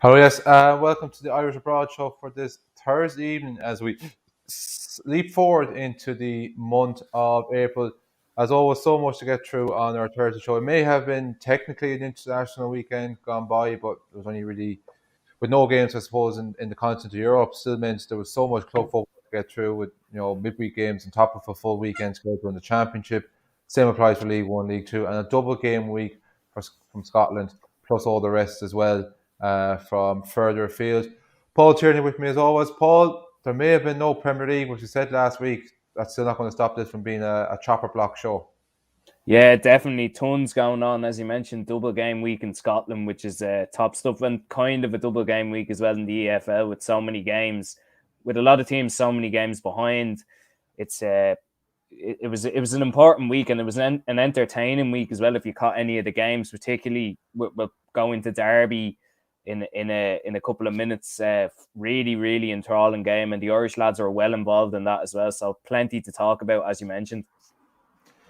Hello, yes. Welcome to the Irish Abroad show for this Thursday evening as we leap forward into the month of April. As always, so much to get through on our Thursday show. It may have been technically an international weekend gone by, but it was only really, with no games, I suppose, in the continent of Europe, still meant there was so much club football to get through with, midweek games on top of a full weekend schedule in the Championship. Same applies for League One, League Two, and a double game week from Scotland, plus all the rest as well from further afield. Paul Tierney with me as always. Paul, there may have been no Premier League, which you said last week. That's still not going to stop this from being a chopper block show. Yeah, definitely tons going on. As you mentioned, double game week in Scotland, which is top stuff, and kind of a double game week as well in the EFL with so many games, with a lot of teams, so many games behind. It's it was an important week, and it was an entertaining week as well. If you caught any of the games, particularly we'll go into Derby in a couple of minutes. Really enthralling game, and the Irish lads are well involved in that as well. So plenty to talk about, as you mentioned.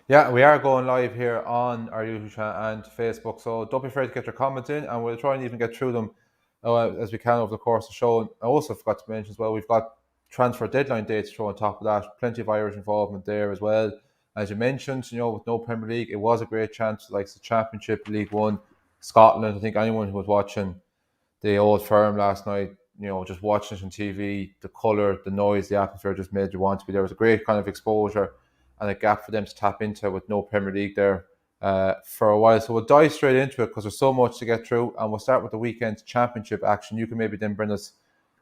Yeah, we are going live here on our YouTube channel and Facebook, so don't be afraid to get your comments in, and we'll try and even get through them as we can over the course of the show. And I also forgot to mention as well, we've got transfer deadline dates thrown on top of that. Plenty of Irish involvement there as well. As you mentioned, with no Premier League, it was a great chance, like the Championship, League One, Scotland. I think anyone who was watching the Old Firm last night, just watching it on TV, the colour, the noise, the atmosphere just made you want to be there. It was a great kind of exposure and a gap for them to tap into with no Premier League there for a while. So we'll dive straight into it because there's so much to get through, and we'll start with the weekend Championship action. You can maybe then bring us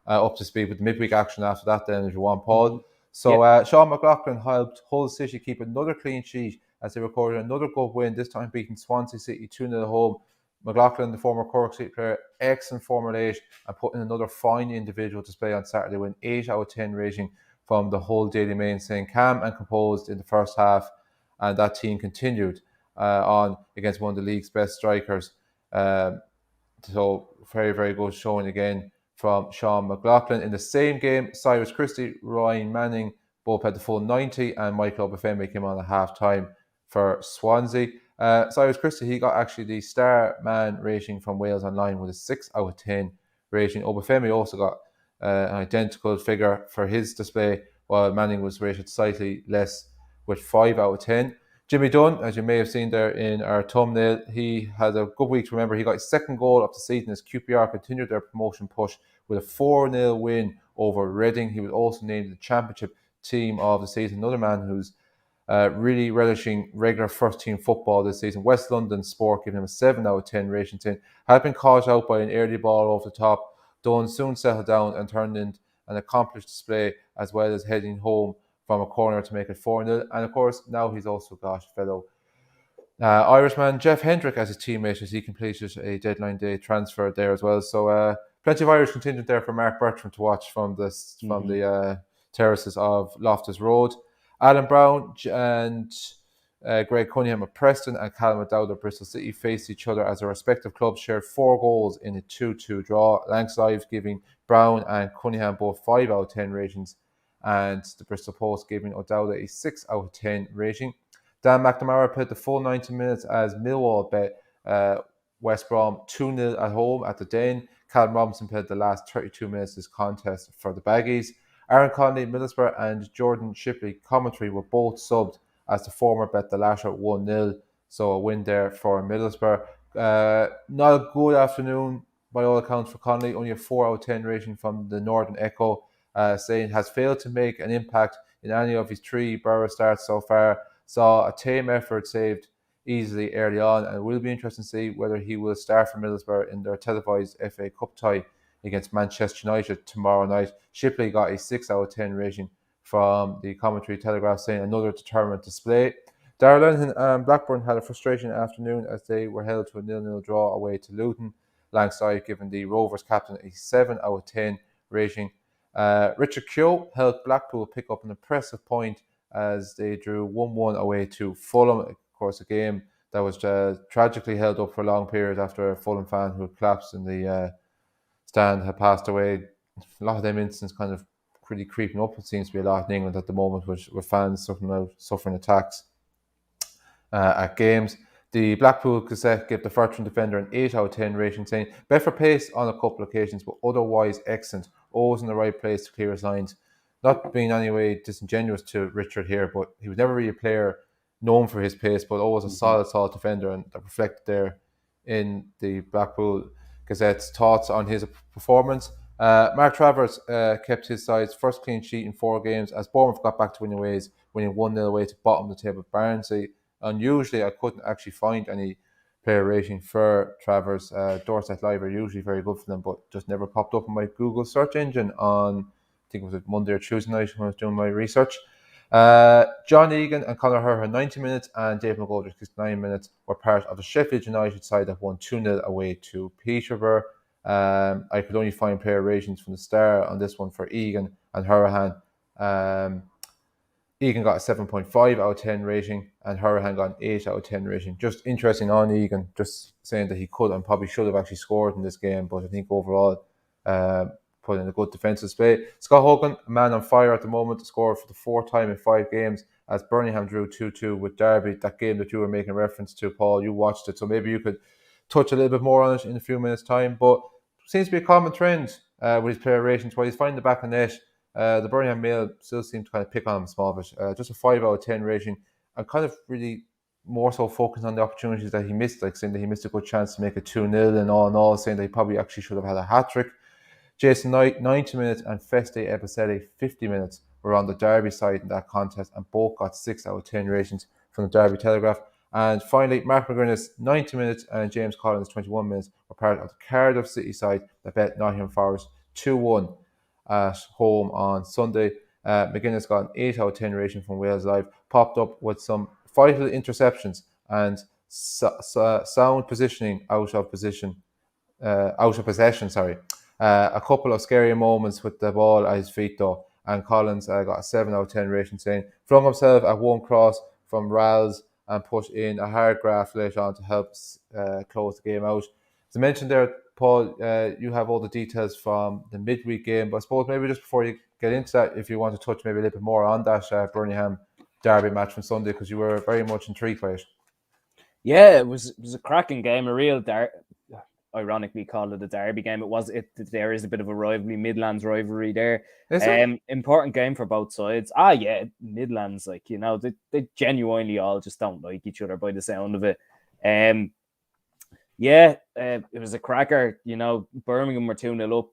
up to speed with the midweek action after that then if you want, Paul. So Yeah. Sean McLaughlin helped Hull City keep another clean sheet as they recorded another good win, this time beating Swansea City 2-0 at home. McLaughlin, the former Cork City player, excellent form at 8 and put in another fine individual display on Saturday with an 8 out of 10 rating from the whole Daily Mail, saying calm and composed in the first half, and that team continued on against one of the league's best strikers. So very good showing again from Sean McLaughlin. In the same game, Cyrus Christie, Ryan Manning both had the full 90, and Michael Obafemi came on at half time for Swansea. Cyrus Christie, he got actually the star man rating from Wales Online with a 6 out of 10 rating. Obafemi also got an identical figure for his display, while Manning was rated slightly less with 5 out of 10. Jimmy Dunne, as you may have seen there in our thumbnail, he had a good week to remember. He got his second goal of the season as QPR continued their promotion push with a 4-0 win over Reading. He was also named the championship team of the season. Another man who's really relishing regular first team football this season. West London Sport giving him a 7 out of 10 rating. Had been caught out by an early ball off the top. Dunne soon settled down and turned in an accomplished display as well as heading home from a corner to make it 4-0. And of course, now he's also got fellow Irishman Jeff Hendrick as his teammate as he completed a deadline day transfer there as well. So plenty of Irish contingent there for Mark Bertram to watch from the terraces of Loftus Road. Alan Browne and Greg Cunningham of Preston and Callum McDowell of Bristol City faced each other as their respective clubs shared 4 goals in a 2-2 draw. Lancs Live giving Browne and Cunningham both 5 out of 10 ratings, and the Bristol Post giving O'Dowd a 6 out of 10 rating. Dan McNamara played the full 90 minutes as Millwall bet West Brom 2-0 at home at the Den. Callum Robinson played the last 32 minutes of this contest for the Baggies. Aaron Connolly, Middlesbrough, and Jordan Shipley commentary were both subbed as the former bet the latter 1-0. So a win there for Middlesbrough. Not a good afternoon by all accounts for Connolly. Only a 4 out of 10 rating from the Northern Echo, saying has failed to make an impact in any of his 3 Borough starts so far. Saw a tame effort saved easily early on, and it will be interesting to see whether he will start for Middlesbrough in their televised FA Cup tie against Manchester United tomorrow night. Shipley got a 6 out of 10 rating from the commentary Telegraph, saying another determined display. Darragh and Blackburn had a frustrating afternoon as they were held to a 0-0 draw away to Luton. Langside giving the Rovers captain a 7 out of 10 rating. Richard Keogh helped Blackpool pick up an impressive point as they drew 1-1 away to Fulham. Of course, a game that was tragically held up for a long period after a Fulham fan who collapsed in the stand had passed away. A lot of them incidents kind of pretty creeping up. It seems to be a lot in England at the moment with fans suffering attacks at games. The Blackpool Gazette gave the veteran defender an 8 out of 10 rating, saying, better pace on a couple of occasions, but otherwise excellent. Always in the right place to clear his lines. Not being any way disingenuous to Richard here, but he was never really a player known for his pace, but always a solid defender, and that reflected there in the Blackpool Gazette's thoughts on his performance. Mark Travers kept his side's first clean sheet in 4 games as Bournemouth got back to winning ways, winning 1-0 away to bottom of the table. Barnsley, unusually, I couldn't actually find any player rating for Travers. Dorset Live are usually very good for them, but just never popped up in my Google search engine on, I think it was Monday or Tuesday night when I was doing my research. John Egan and Conor Herr had 90 minutes, and Dave McGoldrick's 9 minutes were part of the Sheffield United side that won 2-0 away to Peterborough. I could only find player ratings from the start on this one for Egan and Hurahan. Egan got a 7.5 out of 10 rating, and Hurahan got an 8 out of 10 rating. Just interesting on Egan, just saying that he could and probably should have actually scored in this game, but I think overall put in a good defensive display. Scott Hogan, a man on fire at the moment, scored for the 4th time in 5 games as Birmingham drew 2-2 with Derby. That game that you were making reference to, Paul, you watched it, so maybe you could touch a little bit more on it in a few minutes' time. But seems to be a common trend with his player ratings. While he's finding the back of the net, the Birmingham Mail still seem to kind of pick on him a small bit. Just a 5 out of 10 rating, and kind of really more so focused on the opportunities that he missed, like saying that he missed a good chance to make it 2-0 and all, saying that he probably actually should have had a hat-trick. Jason Knight, 90 minutes, and Feste Ebicelli, 50 minutes, were on the Derby side in that contest, and both got 6 out of 10 ratings from the Derby Telegraph. And finally, Mark McGrath, 90 minutes, and James Collins, 21 minutes, were part of the Cardiff City side that bet Nottingham Forest 2-1 at home on Sunday. McGuinness got an 8 out of 10 rating from Wales Live, popped up with some vital interceptions and sound positioning out of possession. A couple of scary moments with the ball at his feet though, and Collins got a 7 out of 10 rating, saying flung himself at one cross from Ralls and put in a hard graft later on to help close the game out. As I mentioned there, Paul, you have all the details from the midweek game, but I suppose maybe just before you get into that, if you want to touch maybe a little bit more on that Birmingham Derby match from Sunday, because you were very much intrigued by it. Yeah, it was a cracking game, a real ironically call it a derby game. There is a bit of a rivalry, Midlands rivalry there. Important game for both sides. Midlands, like, you know, they genuinely all just don't like each other by the sound of it. It was a cracker. You know, Birmingham were 2-0 up.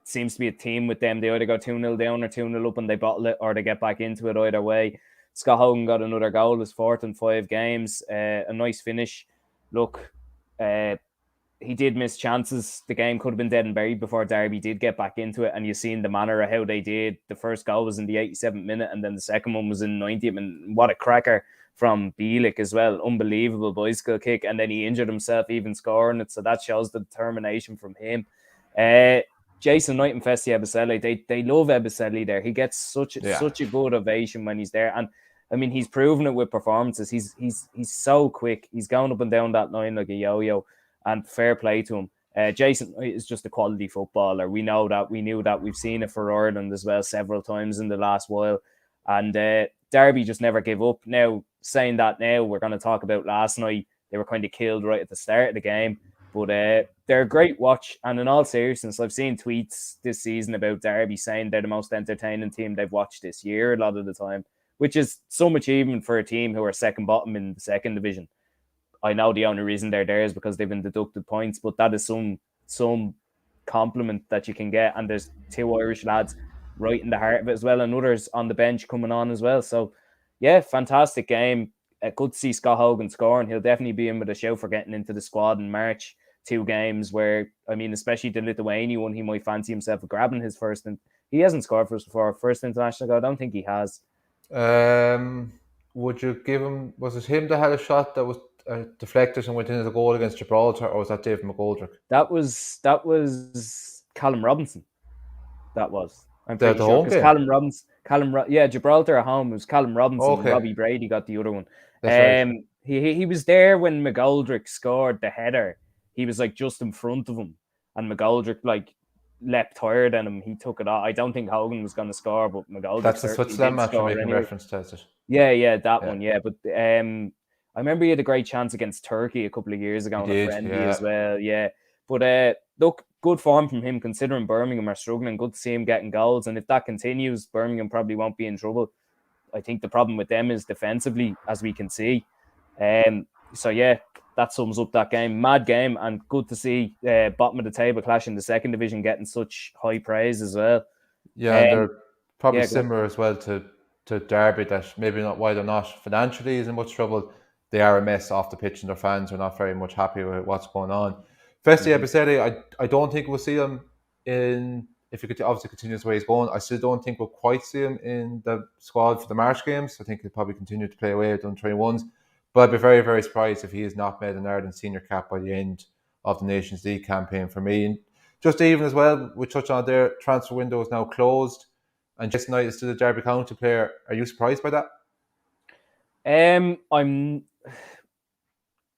Seems to be a team with them. They either go 2-0 down or 2-0 up and they bottle it, or they get back into it either way. Scott Hogan got another goal, his 4th in 5 games. A nice finish. Look, he did miss chances. The game could have been dead and buried before Derby did get back into it, and you've seen the manner of how they did. The first goal was in the 87th minute, and then the second one was in the 90th, and what a cracker from Bielik as well. Unbelievable bicycle kick, and then he injured himself even scoring it, so that shows the determination from him. Jason Knight and Feste Ebicelli, they love Ebicelli there. He gets such a good ovation when he's there, and I mean, he's proven it with performances. He's so quick. He's going up and down that line like a yo-yo, and fair play to him. Jason is just a quality footballer. We know that. We knew that. We've seen it for Ireland as well several times in the last while. And Derby just never give up. Now, saying that now, we're going to talk about last night. They were kind of killed right at the start of the game. But they're a great watch. And in all seriousness, I've seen tweets this season about Derby saying they're the most entertaining team they've watched this year a lot of the time, which is some achievement for a team who are second bottom in the second division. I know the only reason they're there is because they've been deducted points, but that is some compliment that you can get. And there's 2 Irish lads right in the heart of it as well, and others on the bench coming on as well. So, yeah, fantastic game. Good to see Scott Hogan scoring. He'll definitely be in with a shout for getting into the squad in March. 2 games where, I mean, especially the Lithuania one, he might fancy himself grabbing his first. And he hasn't scored for us before. First international goal, I don't think he has. Would you give him? Was it him that had a shot that was deflected and went into the goal against Gibraltar, or was that David McGoldrick? That was Callum Robinson. That was. I'm pretty the sure home because Gibraltar at home. It was Callum Robinson. Okay. And Robbie Brady got the other one. That's right. He was there when McGoldrick scored the header. He was like just in front of him, and McGoldrick like leapt higher than him. He took it off. I don't think Hogan was going to score, but McGoldrick. That's the Switzerland match you're making reference to, is it? Yeah, that one. Yeah, but I remember he had a great chance against Turkey a couple of years ago He in a did, friendly yeah. as well. Yeah. But look, good form from him considering Birmingham are struggling. Good to see him getting goals. And if that continues, Birmingham probably won't be in trouble. I think the problem with them is defensively, as we can see. So yeah, that sums up that game. Mad game, and good to see bottom of the table clash in the second division getting such high praise as well. Yeah, and they're probably Yeah, go on. similar as well to Derby, that maybe not why they're not financially is in much trouble. They are a mess off the pitch, and their fans are not very much happy with what's going on. Festi Ebisede, I don't think we'll see him in, if he could obviously continues the way he's going. I still don't think we'll quite see him in the squad for the March games. I think he'll probably continue to play away at under 21s. But I'd be very, very surprised if he is not made an Ireland senior cap by the end of the Nations League campaign for me. And just even as well, we touched on there, transfer window is now closed, and Jason Knight is still a Derby County player. Are you surprised by that? I'm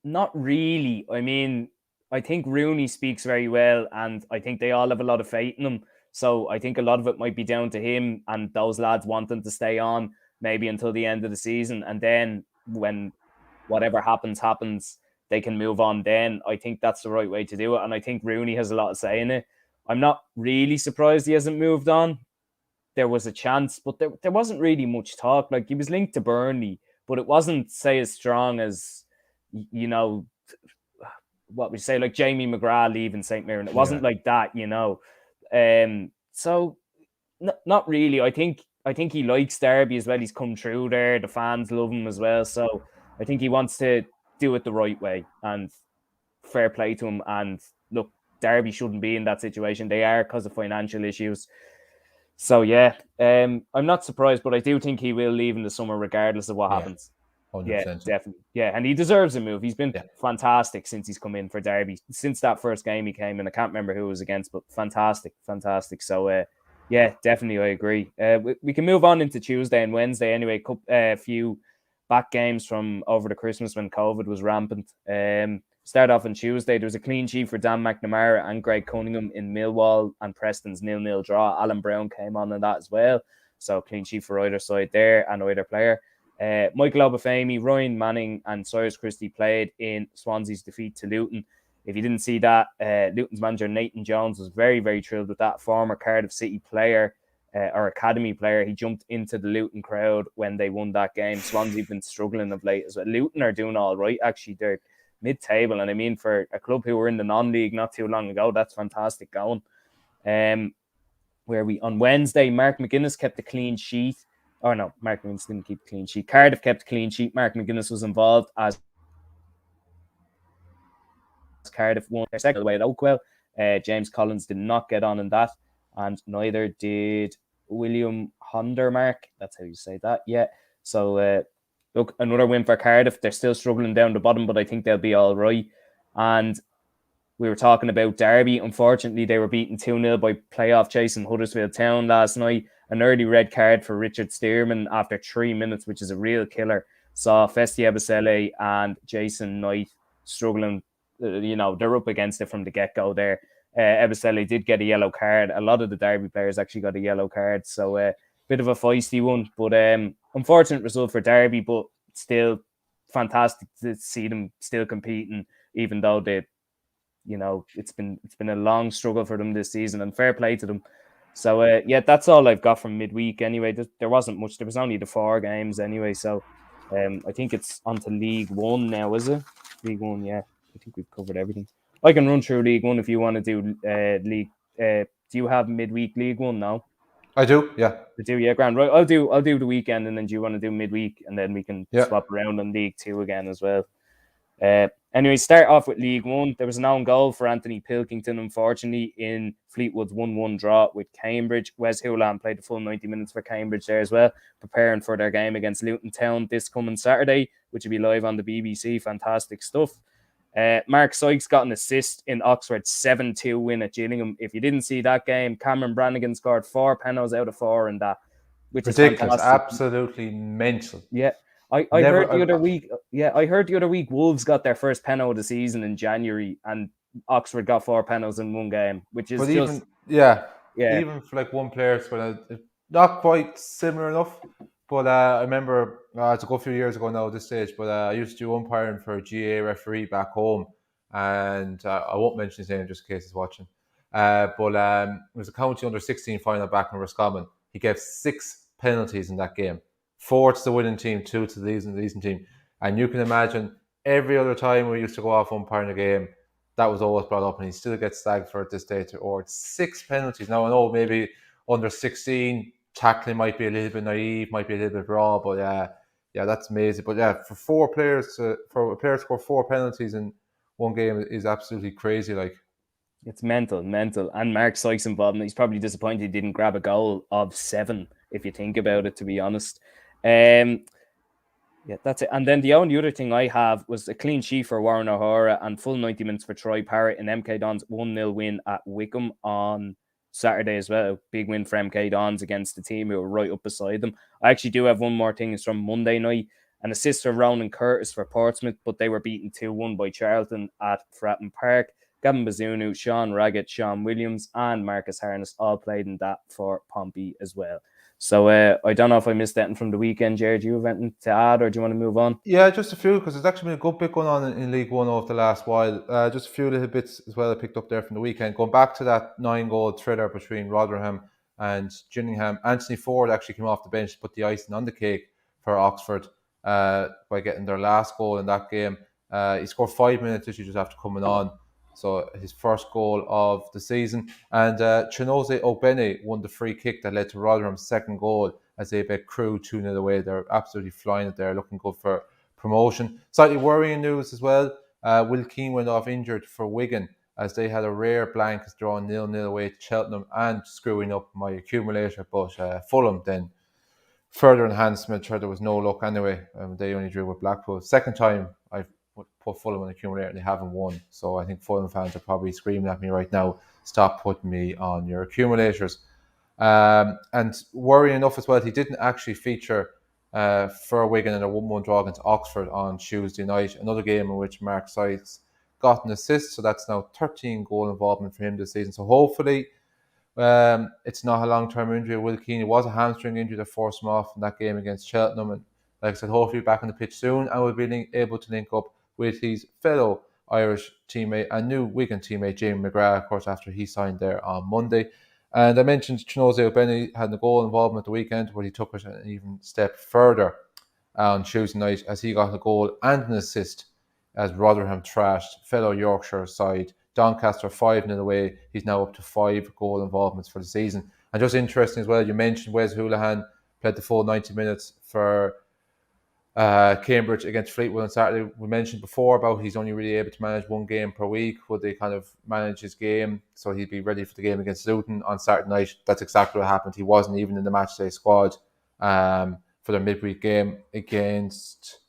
not really. I mean, I think Rooney speaks very well, and I think they all have a lot of faith in him. So I think a lot of it might be down to him and those lads wanting to stay on maybe until the end of the season, and then when whatever happens, they can move on. Then I think that's the right way to do it, and I think Rooney has a lot to say in it. I'm not really surprised he hasn't moved on. There was a chance, but there wasn't really much talk. Like, he was linked to Burnley, but it wasn't, say, as strong as, you know, what we say, like Jamie McGrath leaving St. Mirren. It wasn't like that, you know. So not really. I think he likes Derby as well. He's come through there. The fans love him as well. So I think he wants to do it the right way, and fair play to him. And look, Derby shouldn't be in that situation. They are because of financial issues. So yeah, I'm not surprised, but I do think he will leave in the summer regardless of what happens. 100%. Yeah, definitely. Yeah, and he deserves a move. He's been fantastic since he's come in for Derby. Since that first game he came in, I can't remember who it was against, but fantastic. So yeah, definitely, I agree. We can move on into Tuesday and Wednesday anyway. A few back games from over the Christmas when COVID was rampant. Start off on Tuesday. There was a clean sheet for Dan McNamara and Greg Cunningham in Millwall and Preston's 0-0 draw. Alan Browne came on in that as well. So clean sheet for either side there and either player. Michael Obafemi, Ryan Manning and Cyrus Christie played in Swansea's defeat to Luton. If you didn't see that, Luton's manager Nathan Jones was very, very thrilled with that. Former Cardiff City player or academy player. He jumped into the Luton crowd when they won that game. Swansea have been struggling of late as well. Luton are doing all right, actually. They're mid-table, and I mean, for a club who were in the non-league not too long ago, that's fantastic going. Where we on Wednesday, Mark McGuinness kept a clean sheet. Oh no, Mark McGuinness didn't keep a clean sheet. Cardiff kept a clean sheet. Mark McGuinness was involved as Cardiff won their second away at Oakwell. James Collins did not get on in that, and neither did William Hondermark. That's how you say that. Yeah. So look, another win for Cardiff. They're still struggling down the bottom, but I think they'll be all right. And we were talking about Derby. Unfortunately, they were beaten 2-0 by playoff chasing Huddersfield Town last night. An early red card for Richard Stearman after 3 minutes, which is a real killer. Saw Festi Ebisele and Jason Knight struggling. They're up against it from the get-go there. Ebisele did get a yellow card. A lot of the Derby players actually got a yellow card. So bit of a feisty one. But unfortunate result for Derby, but still fantastic to see them still competing, even though it's been a long struggle for them this season, and fair play to them. So yeah, that's all I've got from midweek anyway. There wasn't much. There was only the 4 games anyway. So I think it's on to League One now, is it? League One, yeah. I think we've covered everything. I can run through League One if you want to do League. Do you have midweek League One now? I do, yeah. I do, yeah, grand. Right, I'll do the weekend, and then do you want to do midweek, and then we can swap around on League 2 again as well. Anyway, start off with League One. There was an own goal for Anthony Pilkington, unfortunately, in Fleetwood's 1-1 draw with Cambridge. Wes Houlihan played the full 90 minutes for Cambridge there as well, preparing for their game against Luton Town this coming Saturday, which will be live on the BBC. Fantastic stuff. Mark Sykes got an assist in Oxford's 7-2 win at Gillingham. If you didn't see that game, Cameron Brannigan scored 4 penalties out of 4 in that, which ridiculous, is fantastic. Absolutely mental. Yeah. I heard the other week Wolves got their first penalty of the season in January, and Oxford got 4 penalties in one game, which is even for like one player, it's not quite similar enough. But I remember it's a good few years ago now at this stage. But I used to do umpiring for a GA referee back home, and I won't mention his name just in case he's watching. But it was a county under-16 final back in Roscommon. He gave 6 penalties in that game. 4 to the winning team, 2 to the losing team. And you can imagine every other time we used to go off umpiring a game, that was always brought up, and he still gets slagged for it this day. Or 6 penalties. Now I know maybe under 16 tackling might be a little bit naive, might be a little bit raw, but yeah, that's amazing. But yeah, for a player to score 4 penalties in one game is absolutely crazy. Like, it's mental. And Mark Sykes involved. He's probably disappointed he didn't grab a goal of 7, if you think about it, to be honest. Yeah, that's it. And then the only other thing I have was a clean sheet for Warren O'Hara and full 90 minutes for Troy Parrott in MK Dons 1-0 win at Wigan on Saturday as well. Big win for MK Dons against the team who were right up beside them. I actually do have one more thing. It's from Monday night. An assist for Ronan Curtis for Portsmouth, but they were beaten 2-1 by Charlton at Fratton Park. Gavin Bazunu, Sean Raggett, Sean Williams, and Marcus Harness all played in that for Pompey as well. So I don't know if I missed anything from the weekend, Jared. Do you have anything to add, or do you want to move on? Yeah, just a few, because there's actually been a good bit going on in League One over the last while. Just a few little bits as well I picked up there from the weekend. Going back to that 9-goal thriller between Rotherham and Gillingham, Anthony Ford actually came off the bench to put the icing on the cake for Oxford by getting their last goal in that game. He scored 5 minutes just after coming on. So his first goal of the season. And Chinose Ogbene won the free kick that led to Rotherham's second goal as they bet Crew 2-0 away. They're absolutely flying it there, looking good for promotion. Slightly worrying news as well. Will Keane went off injured for Wigan as they had a rare blank as drawing 0-0 away to Cheltenham and screwing up my accumulator. But Fulham then further enhancement. Sure, there was no luck anyway. They only drew with Blackpool. Second time I've put Fulham on the accumulator and they haven't won. So I think Fulham fans are probably screaming at me right now, stop putting me on your accumulators. And worrying enough as well, he didn't actually feature for Wigan in a 1-1 draw against Oxford on Tuesday night. Another game in which Mark Sykes got an assist. So that's now 13 goal involvement for him this season. So hopefully it's not a long-term injury. Will Keane, it was a hamstring injury that forced him off in that game against Cheltenham. And like I said, hopefully back on the pitch soon and we'll be able to link up with his fellow Irish teammate and new Wigan teammate, Jamie McGrath, of course, after he signed there on Monday. And I mentioned Chinose Ogbene had the goal involvement the weekend, where he took it an even step further on Tuesday night as he got a goal and an assist as Rotherham trashed fellow Yorkshire side Doncaster 5-0 away. He's now up to 5 goal involvements for the season. And just interesting as well, you mentioned Wes Hoolahan played the full 90 minutes for Cambridge against Fleetwood on Saturday. We mentioned before about he's only really able to manage one game per week. Would they kind of manage his game so he'd be ready for the game against Luton on Saturday night? That's exactly what happened. He wasn't even in the matchday squad for their midweek game against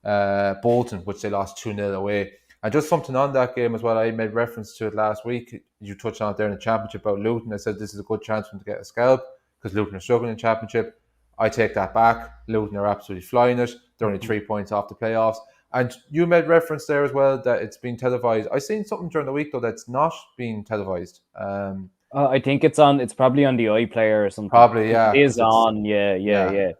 Bolton, which they lost 2-0 away. And just something on that game as well, I made reference to it last week. You touched on it there in the Championship about Luton. I said this is a good chance for them to get a scalp because Luton are struggling in the Championship. I take that back. Luton are absolutely flying it. They're only 3 points off the playoffs. And you made reference there as well that it's been televised. I seen something during the week though that's not being televised. I think it's on. It's probably on the iPlayer or something. Probably, yeah. It is on. Yeah.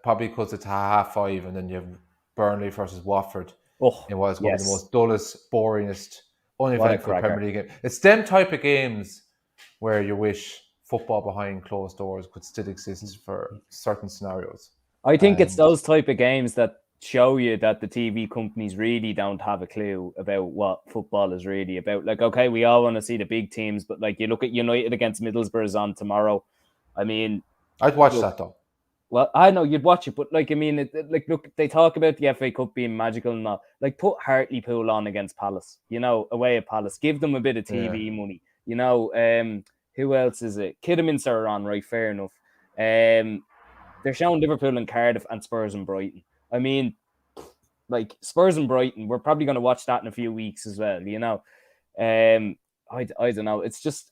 Probably because it's 5:30, and then you have Burnley versus Watford. Oh, it was going to be the most dullest, boringest, uneventful Premier League game. It's them type of games where you wish football behind closed doors could still exist for certain scenarios. I think it's those type of games that show you that the TV companies really don't have a clue about what football is really about. Like, okay, we all want to see the big teams, but like you look at United against Middlesbrough's on tomorrow. I mean, I'd watch that though. Well, I know you'd watch it, but like, I mean, look, they talk about the FA Cup being magical and all. Like, put Hartlepool on against Palace, away at Palace. Give them a bit of TV money, Who else is it? Kidderminster are on, right? Fair enough. They're showing Liverpool and Cardiff and Spurs and Brighton. I mean, like, Spurs and Brighton, we're probably going to watch that in a few weeks as well, I don't know. It's just,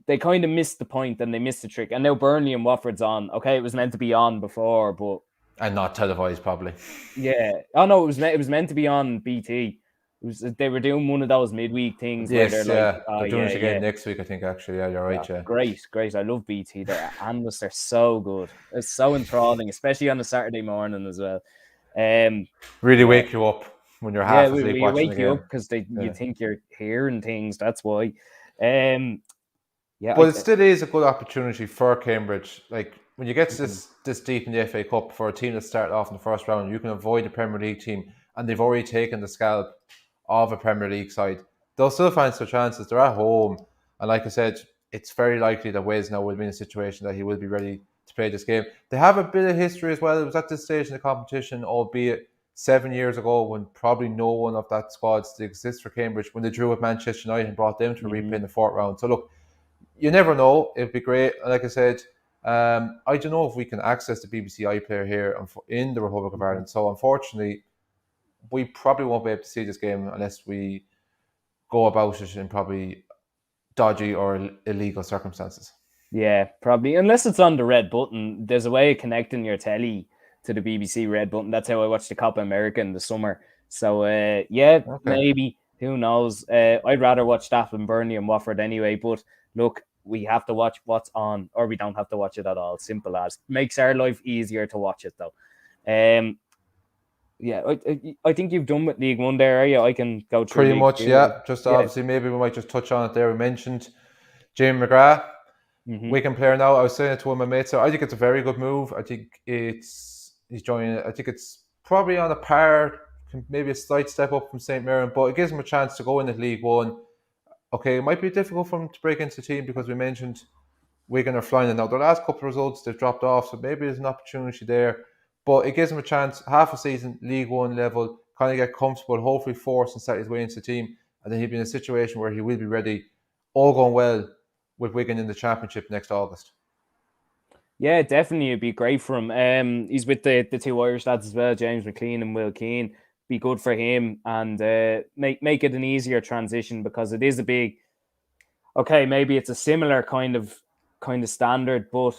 they kind of missed the point and they missed the trick. And now Burnley and Watford's on. Okay, it was meant to be on before, but... And not televised, probably. Yeah. Oh, no, it was meant to be on BT. They were doing one of those midweek things where they're Yes, like, yeah. oh They're doing yeah, it again yeah. next week, I think, actually. Yeah, you're right, yeah. Great. I love BT. Their analysts are so good. It's so enthralling, especially on a Saturday morning as well. Really Yeah, wake you up when you're yeah. half asleep We watching the wake you game. up because you Yeah. think you're hearing things. That's why. Um, yeah, But it still is a good opportunity for Cambridge. Like when you get to mhm, this deep in the FA Cup for a team that started off in the first round, you can avoid the Premier League team, and they've already taken the scalp of a Premier League side. They'll still find some chances. They're at home, and like I said, it's very likely that Wes now will be in a situation that he will be ready to play this game. They have a bit of history as well. It was at this stage in the competition, albeit 7 years ago, when probably no one of that squad still exists for Cambridge, when they drew with Manchester United and brought them to a replay mhm. in the fourth round. So look, you never know. It'd be great. Like I said, I don't know if we can access the BBC iPlayer here in the Republic of Ireland. So unfortunately, we probably won't be able to see this game unless we go about it in probably dodgy or illegal circumstances. Yeah, probably. Unless it's on the red button, there's a way of connecting your telly to the BBC red button. That's how I watched the Copa America in the summer. So, yeah, Okay. maybe. Who knows? I'd rather watch that than Burnley and Watford anyway. But look, we have to watch what's on, or we don't have to watch it at all. Simple as. Makes our life easier to watch it, though. Yeah, I think you've done with League One there, are you? I can go through Pretty League much, Two. yeah. Just Yeah. obviously, maybe we might just touch on it there. We mentioned Jamie McGrath, Mm-hmm. Wigan player now. I was saying it to one of my mates. So I think it's a very good move. I think he's joining. I think it's probably on a par, maybe a slight step up from St. Mirren, but it gives him a chance to go in at League One. Okay, it might be difficult for him to break into the team because we mentioned Wigan are flying in now. Their last couple of results, they've dropped off, so maybe there's an opportunity there. But it gives him a chance, half a season, League One level, kind of get comfortable, hopefully force and set his way into the team. And then he'll be in a situation where he will be ready, all going well, with Wigan in the Championship next August. Yeah, definitely, it'd be great for him. He's with the two Irish lads as well, James McLean and Will Keane. Be good for him and make it an easier transition because it is a big. Okay, maybe it's a similar kind of standard, but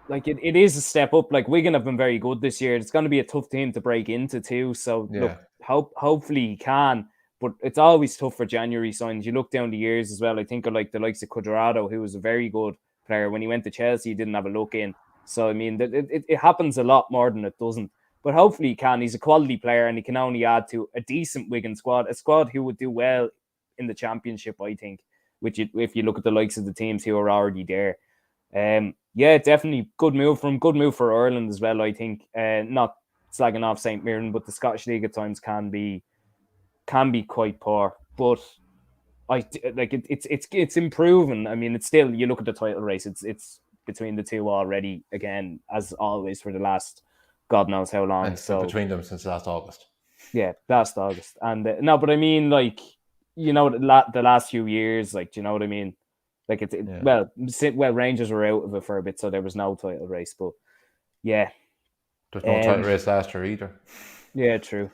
like it is a step up. Like Wigan have been very good this year. It's going to be a tough team to break into too. So Yeah. look, hopefully he can. But it's always tough for January signs. You look down the years as well. I think of like the likes of Cuadrado, who was a very good player. When he went to Chelsea, he didn't have a look in. So I mean, it happens a lot more than it doesn't. But hopefully he can. He's a quality player, and he can only add to a decent Wigan squad, a squad who would do well in the Championship. I think, which if you look at the likes of the teams who are already there. Yeah, definitely good move from Good move for Ireland as well. I think not slagging off St. Mirren, but the Scottish League at times can be quite poor. But I like it's improving. I mean, it's still, you look at the title race. It's between the two already again, as always for the last God knows how long. And it's been So between them since last August. yeah, last August. And no, but I mean, like, the last few years, like, do you know what I mean? Like Yeah. well, Rangers were out of it for a bit, so there was no title race. But yeah, There's no title race last year either. yeah, true.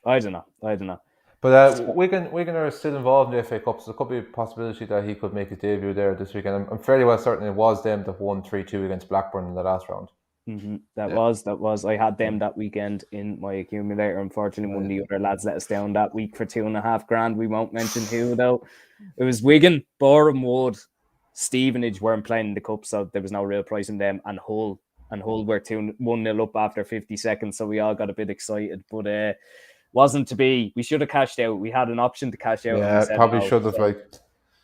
I don't know. But Wigan are still involved in the FA Cup, so there could be a possibility that he could make his debut there this weekend. I'm fairly well certain it was them that won 3-2 against Blackburn in the last round. Mm-hmm. That Yeah. was. I had them that weekend in my accumulator. Unfortunately, one of the other lads let us down that week for $2.5 grand. We won't mention who though. It was Wigan, Boreham Wood, Stevenage weren't playing in the cup, so there was no real price in them. And Hull were 1-0 up after 50 seconds, so we all got a bit excited. But wasn't to be. We should have cashed out. We had an option to cash out, and we Yeah, said probably no. should have. So Like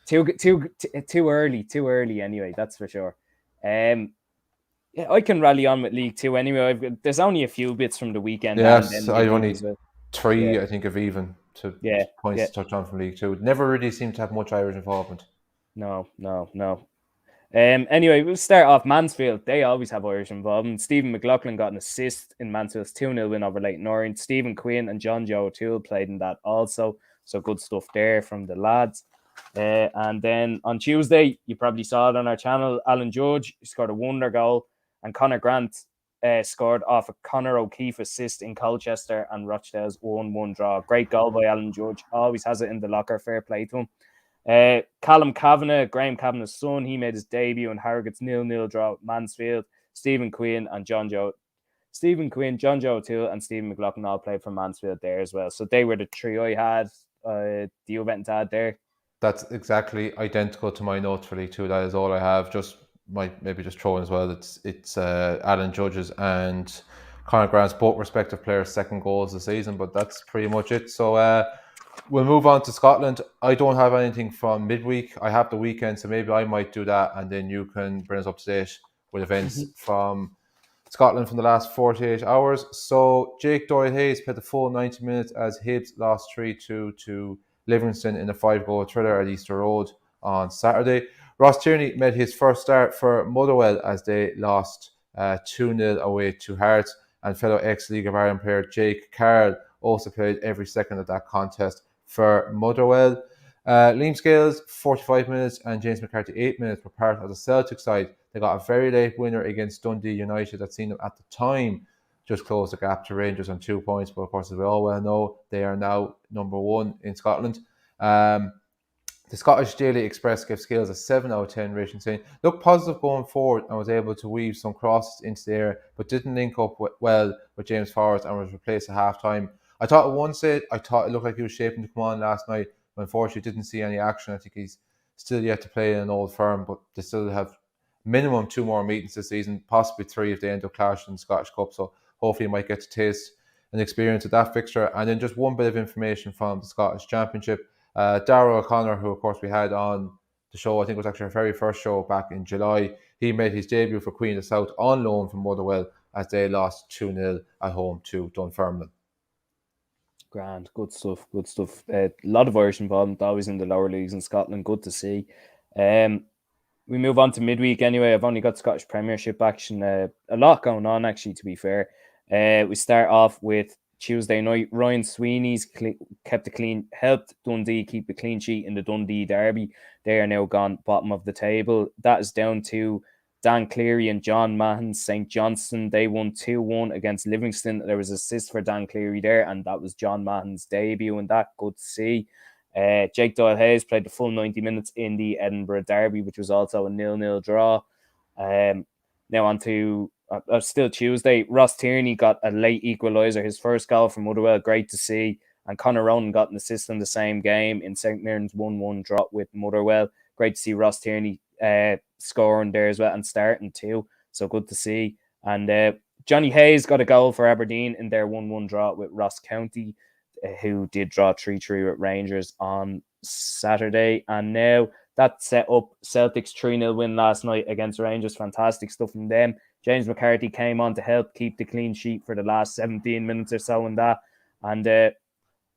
too early. Anyway, that's for sure. Yeah, I can rally on with League Two anyway. There's only a few bits from the weekend. yes, And then I League One only as well. three, Yeah. I think, of even to Yeah, points yeah. to touch on from League Two. It never really seemed to have much Irish involvement. No. Anyway, we'll start off Mansfield. They always have Irish involvement. Stephen McLaughlin got an assist in Mansfield's 2-0 win over Leyton Orient. Stephen Quinn and John Joe O'Toole played in that also. So good stuff there from the lads. And then on Tuesday, you probably saw it on our channel, Alan Judge scored a wonder goal, and Conor Grant scored off a Conor O'Keefe assist in Colchester and Rochdale's 1-1 draw. Great goal by Alan Judge. Always has it in the locker. Fair play to him. Callum Kavanagh, Graham Kavanagh's son, he made his debut in Harrogate's 0-0 draw with Mansfield. Stephen Quinn and John Joe Stephen Quinn, John Joe O'Toole, and Stephen McLaughlin all played for Mansfield there as well. So they were the three I had. Do you have anything to add there? That's exactly identical to my notes for League Two. That is all I have. Just might maybe just throw in as well. It's Alan Judge's and Conor Grant's both respective players' second goals of the season, but that's pretty much it. So we'll move on to Scotland. I don't have anything from midweek. I have the weekend, so maybe I might do that, and then you can bring us up to date with events from Scotland from the last 48 hours. So Jake Doyle-Hayes played the full 90 minutes as Hibs lost 3-2 to Livingston in a 5-goal thriller at Easter Road on Saturday. Ross Tierney made his first start for Motherwell as they lost 2-0 away to Hearts, and fellow ex-League of Ireland player Jake Carroll also played every second of that contest for Motherwell. Liam Scales, 45 minutes, and James McCarthy, 8 minutes, were part of the Celtic side. They got a very late winner against Dundee United that seen them at the time just close the gap to Rangers on 2 points. But of course, as we all well know, they are now number one in Scotland. The Scottish Daily Express gave Scales a 7 out of 10 rating, saying, looked positive going forward and was able to weave some crosses into the air, but didn't link up well with James Forrest and was replaced at half-time. I thought at one stage, I thought it looked like he was shaping to come on last night, but unfortunately didn't see any action. I think he's still yet to play in an old firm, but they still have minimum 2 more meetings this season, possibly 3 if they end up clashing in the Scottish Cup. So hopefully he might get to taste and experience of that fixture. And then just one bit of information from the Scottish Championship. Darragh O'Connor, who of course we had on the show, I think it was actually our very first show back in July, he made his debut for Queen of the South on loan from Motherwell as they lost 2-0 at home to Dunfermline. Grand, good stuff, good stuff. A lot of Irish involvement, always in the lower leagues in Scotland. Good to see. We move on to midweek anyway. I've only got Scottish Premiership action. A lot going on, actually, to be fair. We start off with Tuesday night. Ryan Sweeney's helped Dundee keep a clean sheet in the Dundee derby. They are now gone bottom of the table. That is down to Dan Cleary and John Mahon's St. Johnstone. They won 2-1 against Livingston. There was assist for Dan Cleary there, and that was John Mahon's debut, and that good to see. Jake Doyle-Hayes played the full 90 minutes in the Edinburgh derby, which was also a 0-0 draw. Now on to still Tuesday. Ross Tierney got a late equaliser, his first goal for Motherwell. Great to see. And Conor Ronan got an assist in the same game in St. Mirren's 1-1 drop with Motherwell. Great to see Ross Tierney scoring there as well and starting too. So good to see. And Johnny Hayes got a goal for Aberdeen in their 1-1 draw with Ross County, who did draw 3-3 with Rangers on Saturday. And now that set up Celtic's 3-0 win last night against Rangers. Fantastic stuff from them. James McCarthy came on to help keep the clean sheet for the last 17 minutes or so in that. And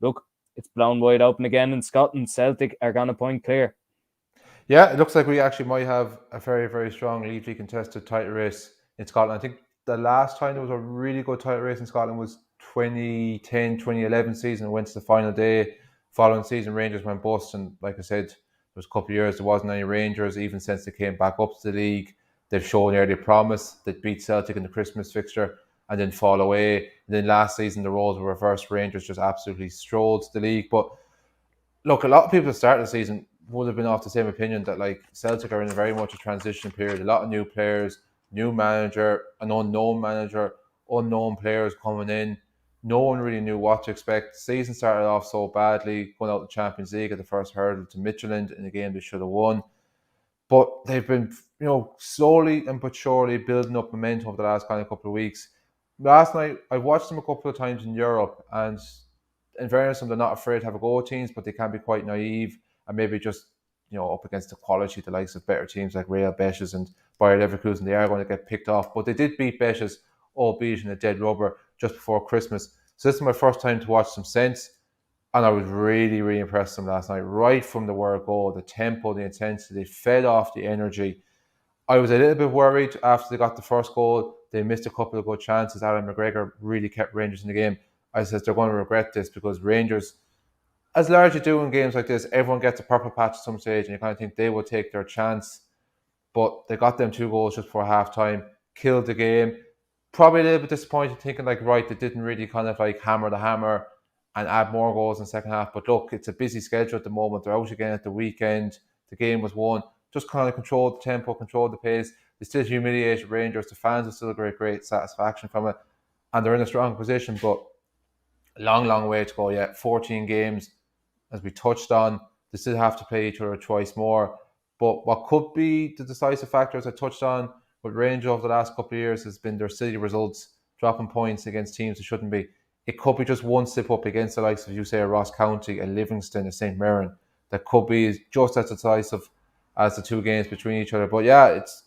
look, it's blown wide open again in Scotland. Celtic are going to point clear. Yeah, it looks like we actually might have a very, very strong leaguely contested title race in Scotland. I think the last time there was a really good title race in Scotland was 2010-2011 season. Went to the final day. Following season, Rangers went bust, and like I said, there was a couple of years there wasn't any Rangers. Even since they came back up to the league, they've shown early promise. They beat Celtic in the Christmas fixture and then fall away. And then last season the roles were reversed. Rangers just absolutely strolled the league. But look, a lot of people at the start of the season would have been off the same opinion that like Celtic are in very much a transition period. A lot of new players, new manager, an unknown manager, unknown players coming in. No one really knew what to expect. The season started off so badly, going out the Champions League at the first hurdle to Midtjylland in a game they should have won. But they've been, slowly and but surely building up momentum over the last kind of couple of weeks. Last night, I watched them a couple of times in Europe, and in fairness, they're not afraid to have a go at teams, but they can be quite naive and maybe just, up against the quality, the likes of better teams like Real Betis and Bayer Leverkusen. They are going to get picked off. But they did beat Betis, albeit in a dead rubber, just before Christmas. So this is my first time to watch some sense. And I was really, really impressed with them last night. Right from the word go, the tempo, the intensity, they fed off the energy. I was a little bit worried after they got the first goal. They missed a couple of good chances. Alan McGregor really kept Rangers in the game. I said they're going to regret this because Rangers, as largely do in games like this, everyone gets a purple patch at some stage and you kind of think they will take their chance. But they got them 2 goals just before half-time, killed the game. Probably a little bit disappointed thinking they didn't really kind of hammer the hammer and add more goals in the second half. But look, it's a busy schedule at the moment. They're out again at the weekend. The game was won. Just kind of controlled the tempo, controlled the pace. They still humiliated Rangers. The fans are still great satisfaction from it. and they're in a strong position, but a long way to go yet. 14 games, as we touched on, they still have to play each other twice more. But what could be the decisive factor, as I touched on, with Rangers over the last couple of years has been their city results, dropping points against teams that shouldn't be. It could be just one slip up against the likes of, you say, Ross County and Livingston and St. Mirren that could be just as decisive as the two games between each other. But yeah, it's,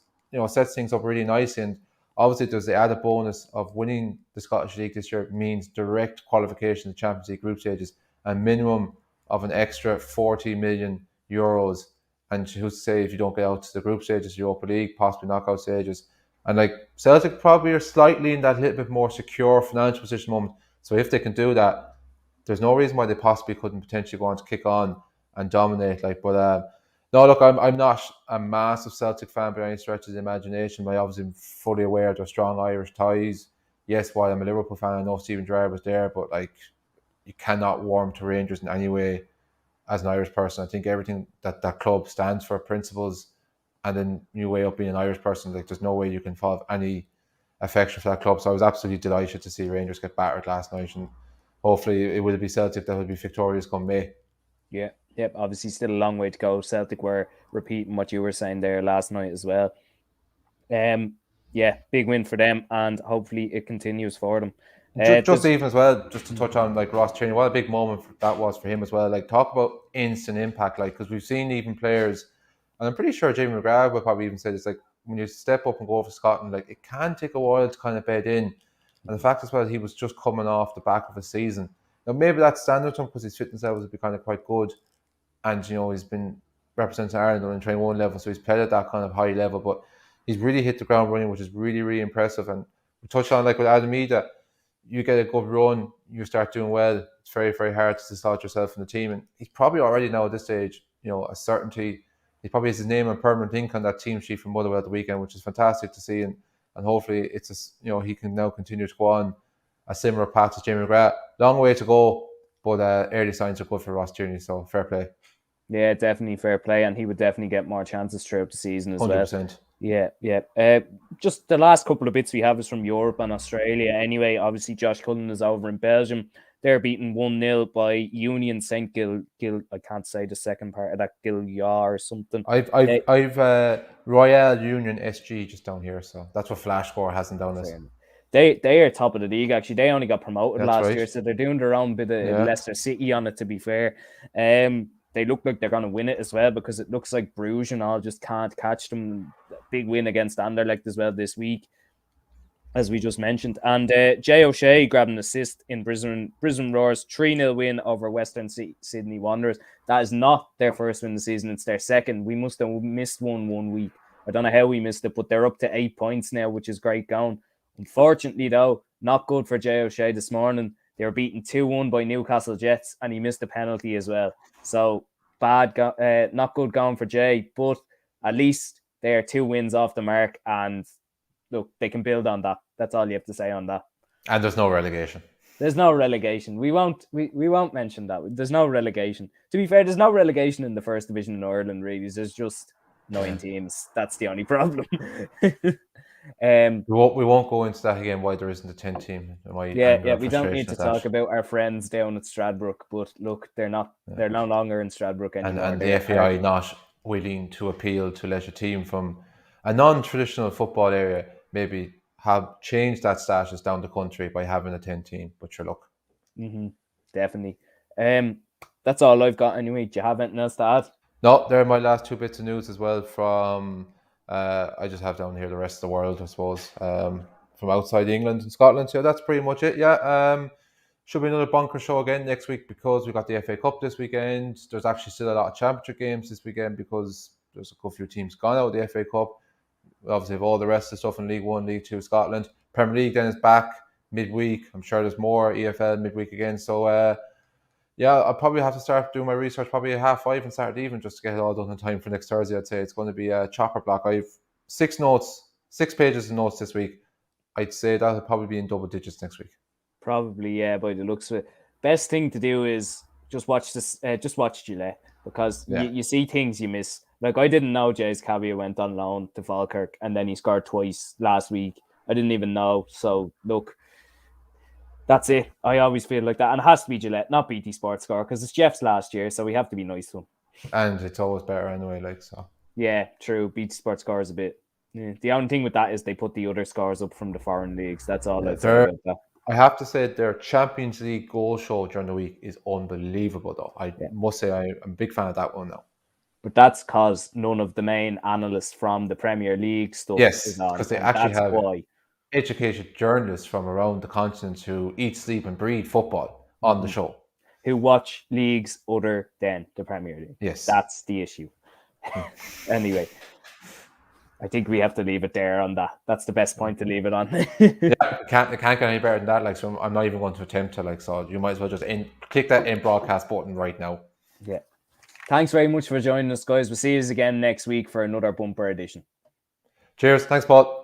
sets things up really nicely. And obviously, there's the added bonus of winning the Scottish League this year means direct qualification to the Champions League group stages and minimum of an extra 40 million euros. And who's to say if you don't get out to the group stages, Europa League, possibly knockout stages. And like Celtic probably are slightly in that little bit more secure financial position moment. So if they can do that, there's no reason why they possibly couldn't potentially go on to kick on and dominate. No, look, I'm not a massive Celtic fan by any stretch of the imagination. But I obviously am fully aware of their strong Irish ties. Yes, while I'm a Liverpool fan, I know Stephen Gerrard was there, but like you cannot warm to Rangers in any way as an Irish person. I think everything that club stands for, principles, and then you weigh up being an Irish person, like there's no way you can have any affection for that club. So I was absolutely delighted to see Rangers get battered last night, and hopefully it will be Celtic that will be victorious come May. Yeah, yep. Obviously, still a long way to go. Celtic were repeating what you were saying there last night as well. Yeah, big win for them, and hopefully it continues for them. Just even as well, just to touch on like Ross Tierney, what a big moment that was for him as well. Like talk about instant impact, like because we've seen even players, and I'm pretty sure Jamie McGrath would probably even say this, like when you step up and go for Scotland, like it can take a while to kind of bed in. And the fact as well, he was just coming off the back of a season. Now maybe that's standard to him because his fitness levels have been kind of quite good, and he's been representing Ireland on train one level, so he's played at that kind of high level. But he's really hit the ground running, which is really impressive. And we touched on like with Adam Ida, you get a good run, you start doing well. It's very hard to dislodge yourself from the team, and he's probably already now at this stage, a certainty. He probably has his name and permanent ink on that team sheet from Motherwell at the weekend, which is fantastic to see. And hopefully it's he can now continue to go on a similar path to Jamie McGrath. Long way to go, but early signs are good for Ross Tierney, so fair play. Yeah, definitely fair play, and he would definitely get more chances throughout the season as 100%. Well. Yeah. Just the last couple of bits we have is from Europe and Australia. Anyway, obviously Josh Cullen is over in Belgium. They're beaten 1-0 by Union Saint Gil. I can't say the second part of that, Giljar or something. I've Royal Union SG just down here, so that's what Flash Score hasn't done this. They are top of the league actually. They only got promoted last year, so they're doing their own bit of Leicester City on it. To be fair, they look like they're going to win it as well because it looks like Bruges and all just can't catch them. Big win against Anderlecht as well this week, as we just mentioned. And Jay O'Shea grabbed an assist in Brisbane Roar's 3-0 win over Western Sydney Wanderers. That is not their first win of the season. It's their second. We must have missed one week. I don't know how we missed it, but they're up to 8 points now, which is great going. Unfortunately, though, not good for Jay O'Shea this morning. They were beaten 2-1 by Newcastle Jets, and he missed a penalty as well. So bad, not good going for Jay, but at least they are 2 wins off the mark, and look, they can build on that. That's all you have to say on that. And there's no relegation. There's no relegation. We won't mention that. There's no relegation. To be fair, there's no relegation in the first division in Ireland, really. There's just 9 teams. That's the only problem. We won't go into that again, why there isn't a 10 team. We don't need to talk about our friends down at Stradbrook, but look, they're no longer in Stradbrook anymore. And the FAI not willing to appeal to let a team from a non-traditional football area maybe have changed that status down the country by having a 10 team, but sure, look. Definitely. That's all I've got anyway. Do you have anything else to add? No, they're my last 2 bits of news as well from I just have down here the rest of the world, I suppose, from outside England and Scotland. So that's pretty much it. Should be another bunker show again next week because we got the FA Cup this weekend. There's actually still a lot of championship games this weekend because there's a good few teams gone out of the FA Cup. We obviously have all the rest of the stuff in League 1, League 2, Scotland. Premier League then is back midweek. I'm sure there's more EFL midweek again. So I'll probably have to start doing my research probably at 5:30 on Saturday evening just to get it all done in time for next Thursday. I'd say it's going to be a chopper block. I've 6 pages of notes this week. I'd say that'll probably be in double digits next week. Probably, yeah, by the looks of it. Best thing to do is just watch Gillette because you see things you miss. Like, I didn't know Jays Cabia went on loan to Falkirk and then he scored twice last week. I didn't even know. So, look, That's it. I always feel like that. And it has to be Gillette, not BT Sports Score, because it's Jeff's last year, so we have to be nice to him. And it's always better anyway, like so. Yeah, true. BT Sports Score is a bit... Yeah. The only thing with that is they put the other scores up from the foreign leagues. That's all I'd say about that. I have to say their Champions League goal show during the week is unbelievable, though. I must say I'm a big fan of that one now. But that's because none of the main analysts from the Premier League stuff is on. Because they actually have educated journalists from around the continent who eat, sleep, and breathe football on the show. Who watch leagues other than the Premier League. Yes. That's the issue. Anyway, I think we have to leave it there on that. That's the best point to leave it on. It can't get any better than that. Like, so I'm not even going to attempt to, like, so you might as well just click that end broadcast button right now. Yeah. Thanks very much for joining us, guys. We'll see you again next week for another bumper edition. Cheers. Thanks, Paul.